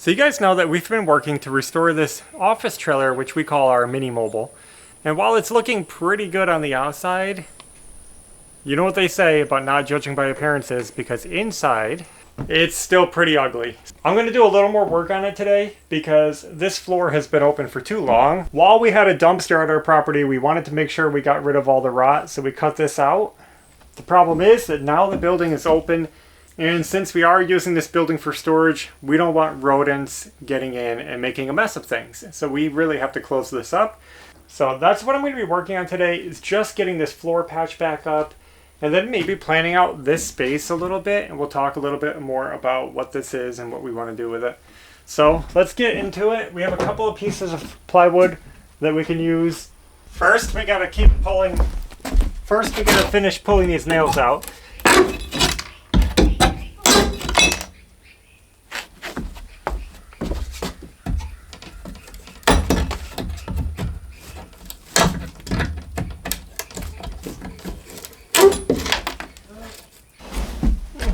So you guys know that we've been working to restore this office trailer, which we call our mini mobile. And while it's looking pretty good on the outside, you know what they say about not judging by appearances, because inside, it's still pretty ugly. I'm going to do a little more work on it today because this floor has been open for too long. While we had a dumpster at our property, we wanted to make sure we got rid of all the rot, so we cut this out. The problem is that now the building is open, and since we are using this building for storage, we don't want rodents getting in and making a mess of things. So we really have to close this up. So that's what I'm going to be working on today, is just getting this floor patch back up, and then maybe planning out this space a little bit, and we'll talk a little bit more about what this is and what we want to do with it. So let's get into it. We have a couple of pieces of plywood that we can use. First, we got to finish pulling these nails out.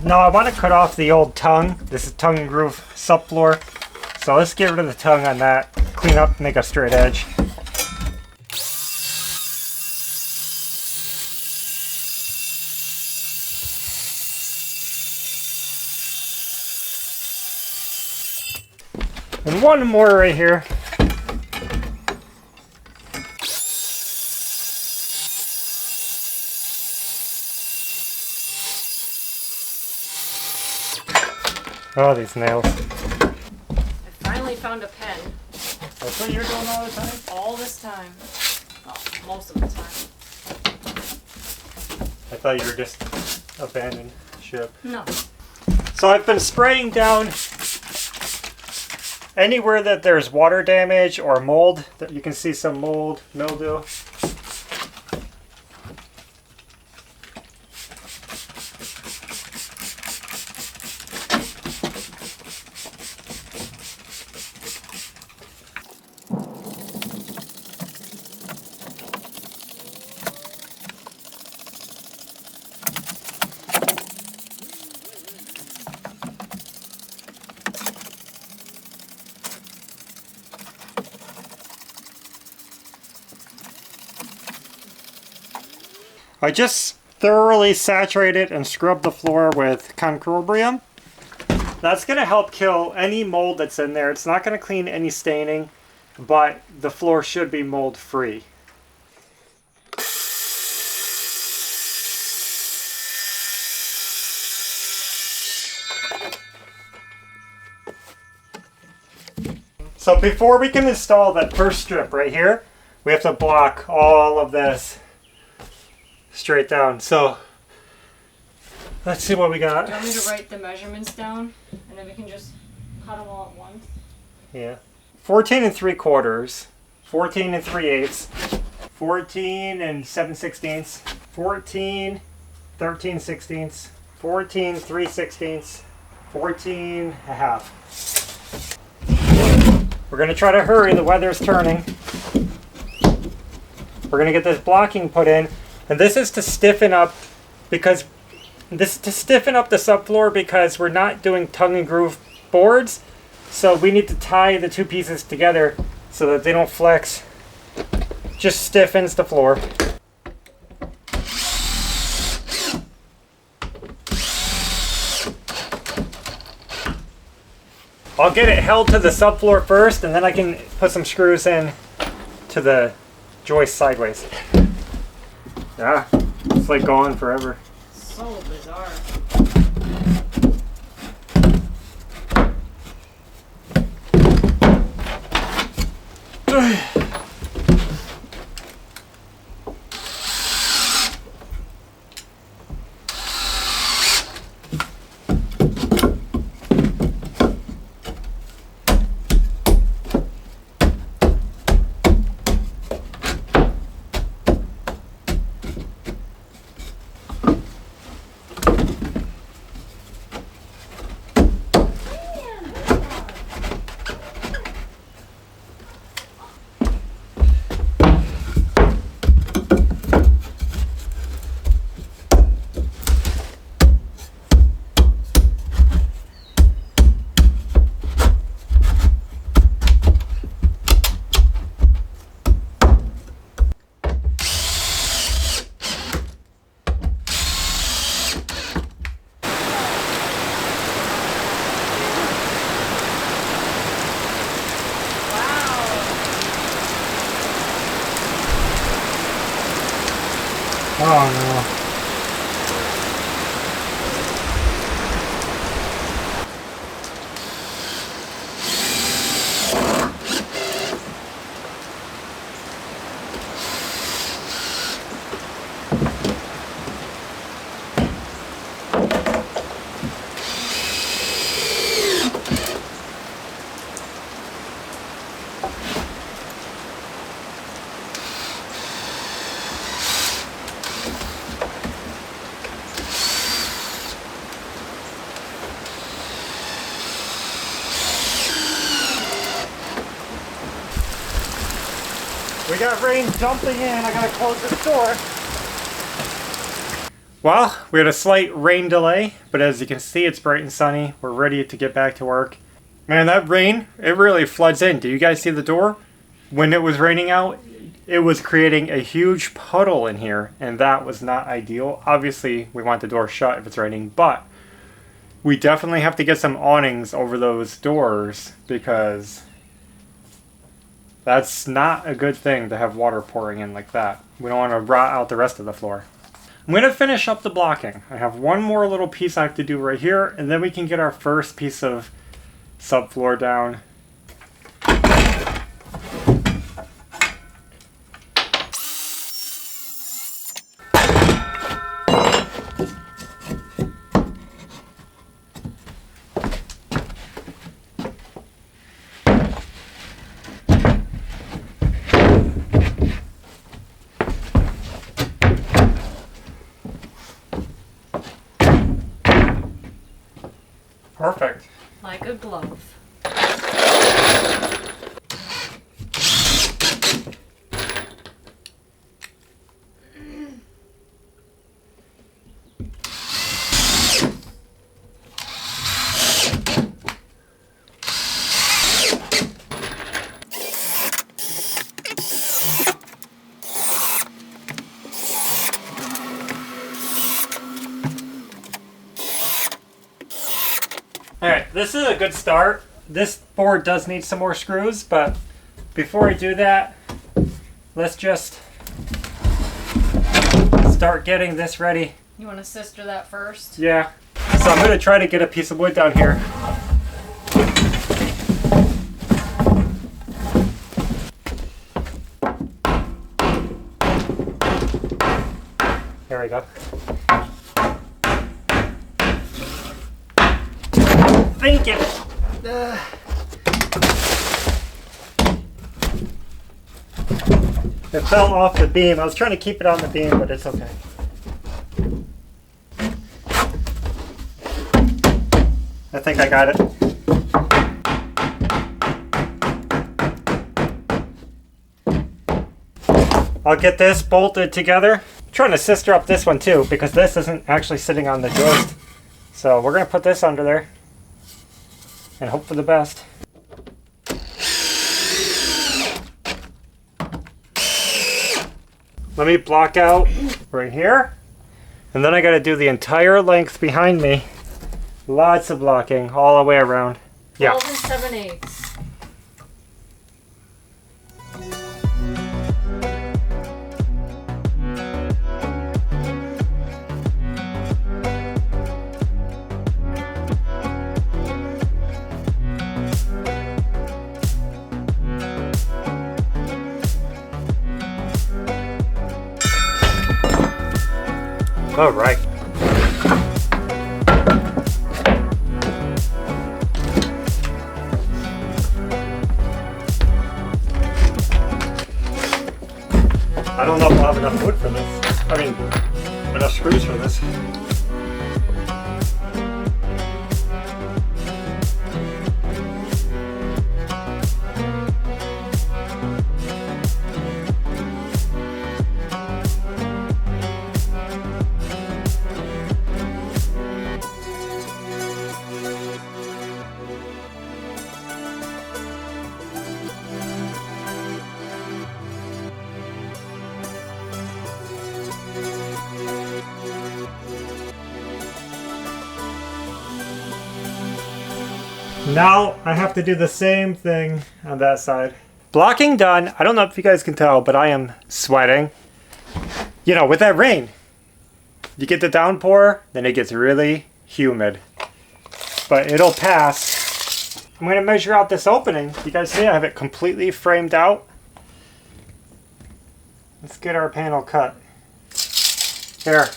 Now I want to cut off the old tongue. This is tongue and groove subfloor. So let's get rid of the tongue on that, clean up, make a straight edge. And one more right here. Oh, these nails. I finally found a pen. That's what you're doing all the time? All this time. Well, most of the time. I thought you were just abandoned ship. No. So I've been spraying down anywhere that there's water damage or mold. That you can see some mold, mildew. I just thoroughly saturated and scrubbed the floor with concrobrium. That's going to help kill any mold that's in there. It's not going to clean any staining, but the floor should be mold free. So before we can install that first strip right here, we have to block all of this straight down. So let's see what we got. Do you want me to write the measurements down and then we can just cut them all at once? Yeah. 14 3/4, 14 3/8, 14 7/16, 14 13/16, 14 3/16, 14 1/2. We're going to try to hurry, the weather's turning. We're going to get this blocking put in. And this is to stiffen up the subfloor because we're not doing tongue and groove boards. So we need to tie the two pieces together so that they don't flex. Just stiffens the floor. I'll get it held to the subfloor first, and then I can put some screws in to the joist sideways. Yeah, it's like going forever. So bizarre. Oh no. We got rain dumping in. I gotta close this door. Well, we had a slight rain delay, but as you can see, it's bright and sunny. We're ready to get back to work. Man, that rain, it really floods in. Do you guys see the door? When it was raining out, it was creating a huge puddle in here, and that was not ideal. Obviously, we want the door shut if it's raining, but we definitely have to get some awnings over those doors because that's not a good thing to have water pouring in like that. We don't want to rot out the rest of the floor. I'm going to finish up the blocking. I have one more little piece I have to do right here, and then we can get our first piece of subfloor down. Perfect. Like a glove. Alright, this is a good start. This board does need some more screws, but before I do that, let's just start getting this ready. You want to sister that first? Yeah. So I'm going to try to get a piece of wood down here. There we go. Thank you. It fell off the beam. I was trying to keep it on the beam, but it's okay. I think I got it. I'll get this bolted together. I'm trying to sister up this one too, because this isn't actually sitting on the joist. So we're going to put this under there and hope for the best. Let me block out right here. And then I got to do the entire length behind me. Lots of blocking all the way around. 12 and 7/8. All right. I don't know if I'll have enough wood for this. I mean, enough screws for this. Now I have to do the same thing on that side. Blocking done. I don't know if you guys can tell, but I am sweating. You know, with that rain, you get the downpour, then it gets really humid. But it'll pass. I'm going to measure out this opening. You guys see I have it completely framed out. Let's get our panel cut. Here.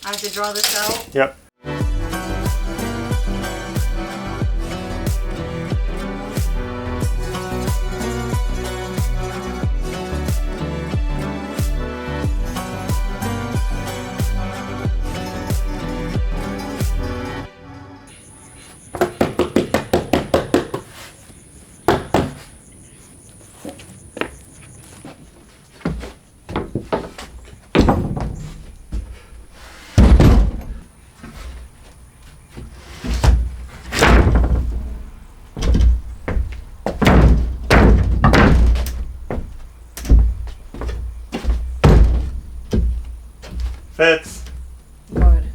I have to draw this out. Yep. Fits. Good.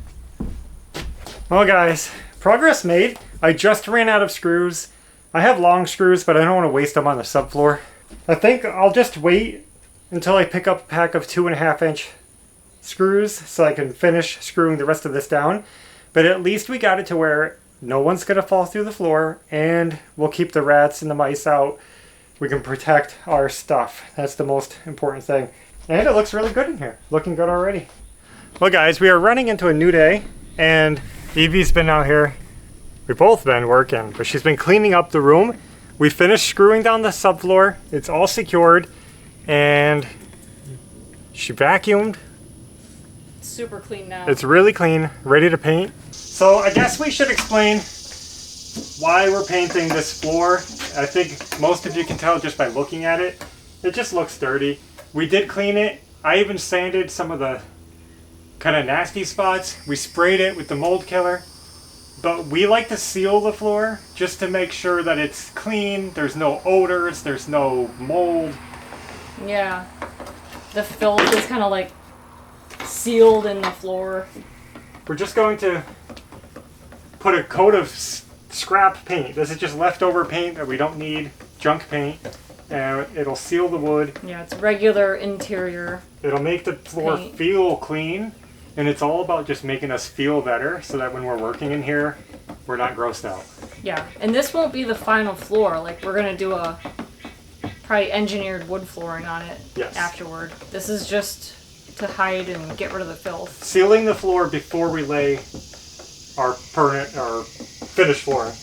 Well guys, progress made. I just ran out of screws. I have long screws, but I don't want to waste them on the subfloor. I think I'll just wait until I pick up a pack of 2.5-inch screws so I can finish screwing the rest of this down. But at least we got it to where no one's going to fall through the floor, and we'll keep the rats and the mice out. We can protect our stuff. That's the most important thing. And it looks really good in here. Looking good already. Well guys, we are running into a new day, and Evie's been out here. We've both been working, but she's been cleaning up the room. We finished screwing down the subfloor. It's all secured, and she vacuumed. Super clean now. It's really clean, ready to paint. So I guess we should explain why we're painting this floor. I think most of you can tell just by looking at it. It just looks dirty. We did clean it. I even sanded some of the kind of nasty spots. We sprayed it with the mold killer, but we like to seal the floor just to make sure that it's clean. There's no odors, there's no mold. Yeah. The filth is kind of like sealed in the floor. We're just going to put a coat of scrap paint. This is just leftover paint that we don't need, junk paint. And it'll seal the wood. Yeah, it's regular interior. It'll make the floor paint. feel clean. And it's all about just making us feel better so that when we're working in here, we're not grossed out. Yeah, and this won't be the final floor. Like, we're going to do a probably engineered wood flooring on it afterward. This is just to hide and get rid of the filth. Sealing the floor before we lay our permanent or finished flooring.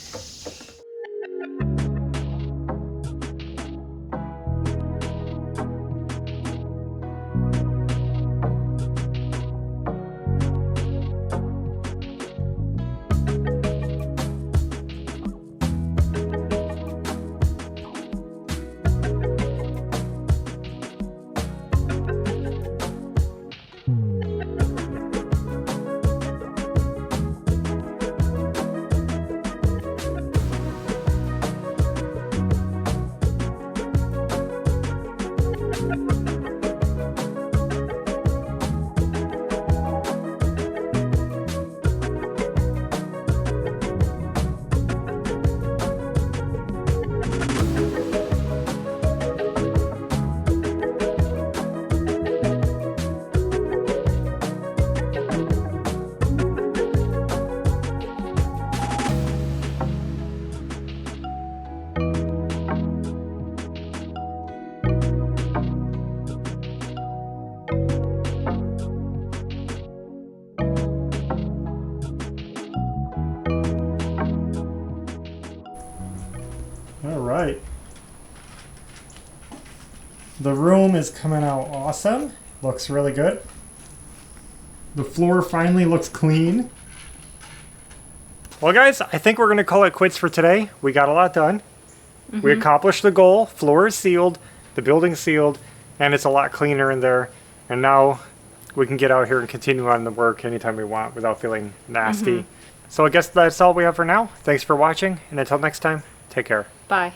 All right. The room is coming out awesome. Looks really good. The floor finally looks clean. Well guys, I think we're going to call it quits for today. We got a lot done. We accomplished the goal. Floor is sealed, the building's sealed, and it's a lot cleaner in there. And now we can get out here and continue on the work anytime we want without feeling nasty. So I guess that's all we have for now. Thanks for watching, and until next time, take care. Bye.